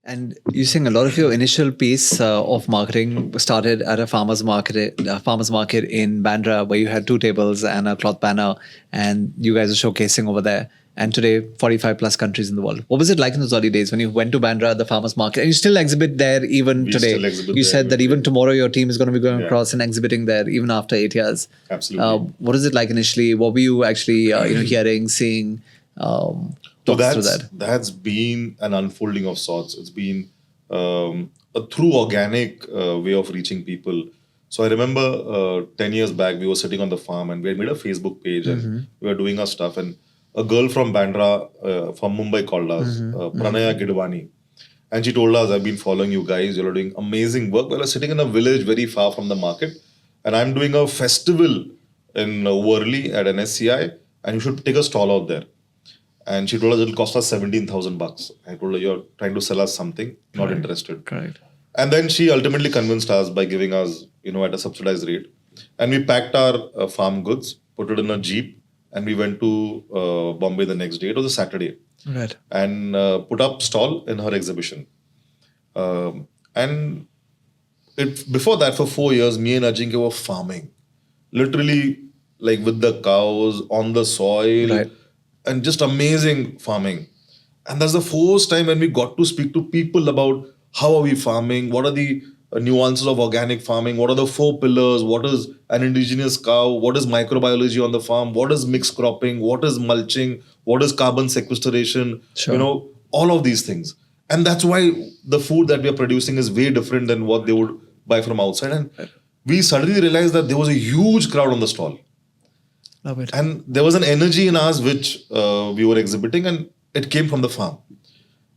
And you're saying a lot of your initial piece of marketing started at a farmer's market in Bandra, where you had two tables and a cloth banner, and you guys are showcasing over there. And today, 45 plus countries in the world. What was it like in those early days when you went to Bandra, the farmer's market, and you still exhibit there even We today? still exhibit You there said that even tomorrow your team is going to be going Yeah. across and exhibiting there even after 8 years. Absolutely. What is it like initially? What were you actually hearing, seeing? So Talk us through that. that's been an unfolding of sorts. It's been a true organic way of reaching people. So I remember 10 years back, we were sitting on the farm and we had made a Facebook page and we were doing our stuff. And a girl from Bandra, from Mumbai called us, Pranaya Gidwani. And she told us, I've been following you guys. You're doing amazing work. Well, I was sitting in a village very far from the market. And I'm doing a festival in Worli at an SCI. And you should take a stall out there. And she told us it'll cost us 17,000 bucks. I told her, you're trying to sell us something, not interested. Correct. And then she ultimately convinced us by giving us, at a subsidized rate. And we packed our farm goods, put it in a jeep, and we went to Bombay the next day. It was a Saturday. Right. And put up stall in her exhibition. And before that, for 4 years, me and Ajinkya were farming. Literally, like with the cows, on the soil. Right. And just amazing farming. And that's the first time when we got to speak to people about how are we farming, what are the nuances of organic farming, what are the 4 pillars, what is an indigenous cow, what is microbiology on the farm, what is mixed cropping, what is mulching, what is carbon sequestration, Sure. all of these things. And that's why the food that we are producing is way different than what they would buy from outside. And we suddenly realized that there was a huge crowd on the stall. Love it. And there was an energy in us which we were exhibiting, and it came from the farm.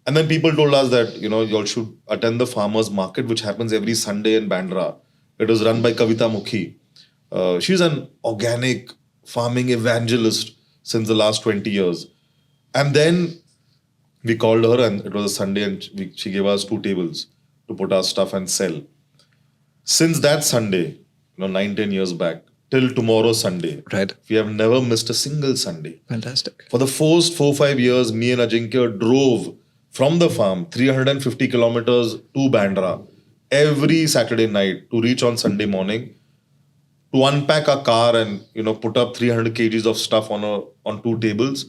And then people told us that, you all should attend the farmers market, which happens every Sunday in Bandra. It was run by Kavita Mukhi. She's an organic farming evangelist since the last 20 years. And then we called her, and it was a Sunday, and she gave us 2 tables to put our stuff and sell. Since that Sunday, 9-10 years back, till tomorrow Sunday. Right. We have never missed a single Sunday. Fantastic. For the first 4-5 years, me and Ajinkya drove from the farm 350 kilometers to Bandra every Saturday night to reach on Sunday morning, to unpack a car and put up 300 kgs of stuff on 2 tables,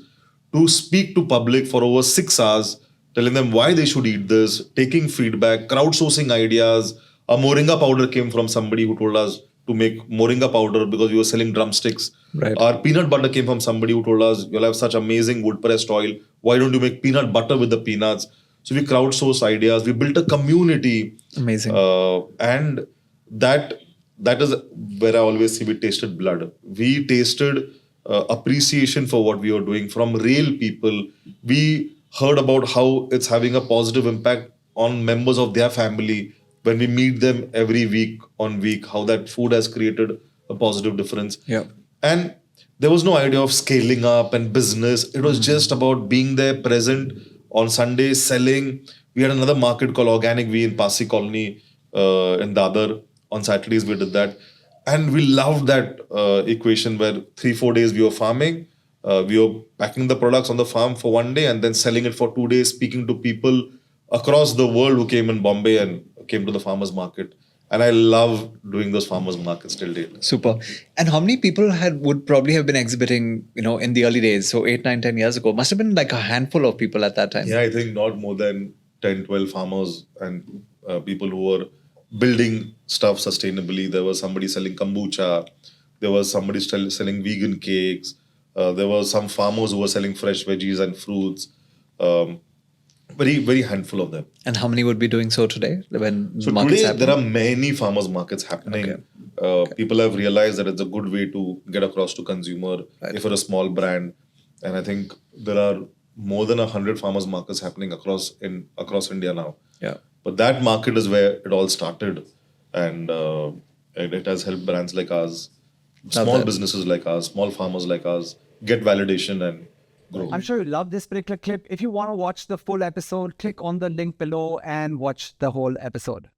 to speak to public for over 6 hours, telling them why they should eat this, taking feedback, crowdsourcing ideas. A moringa powder came from somebody who told us to make moringa powder because we were selling drumsticks. Right. Our peanut butter came from somebody who told us, you'll have such amazing wood pressed oil. Why don't you make peanut butter with the peanuts? So we crowdsourced ideas. We built a community. Amazing. And that is where I always see we tasted blood. We tasted appreciation for what we were doing from real people. We heard about how it's having a positive impact on members of their family when we meet them every week on week, how that food has created a positive difference. Yeah. And there was no idea of scaling up and business. It was just about being there, present on Sundays, selling. We had another market called Organic V in Pasi Colony in Dadar. On Saturdays, we did that. And we loved that equation where 3-4 days we were farming. We were packing the products on the farm for 1 day and then selling it for 2 days, speaking to people across the world who came in Bombay and came to the farmers market. And I love doing those farmers markets till date. Super. And how many people would probably have been exhibiting, in the early days? So 8, 9, 10 years ago, must have been like a handful of people at that time. Yeah, I think not more than 10, 12 farmers and people who were building stuff sustainably. There was somebody selling kombucha. There was somebody selling vegan cakes. There were some farmers who were selling fresh veggies and fruits. Very, very handful of them. And how many would be doing so today? So today there are many farmers markets happening. Okay. People have realized that it's a good way to get across to consumer if you're a small brand. And I think there are more than 100 farmers markets happening across India now. Yeah. But that market is where it all started, and it has helped brands like us, small businesses like us, small farmers like us get validation and grow. I'm sure you love this particular clip. If you want to watch the full episode, click on the link below and watch the whole episode.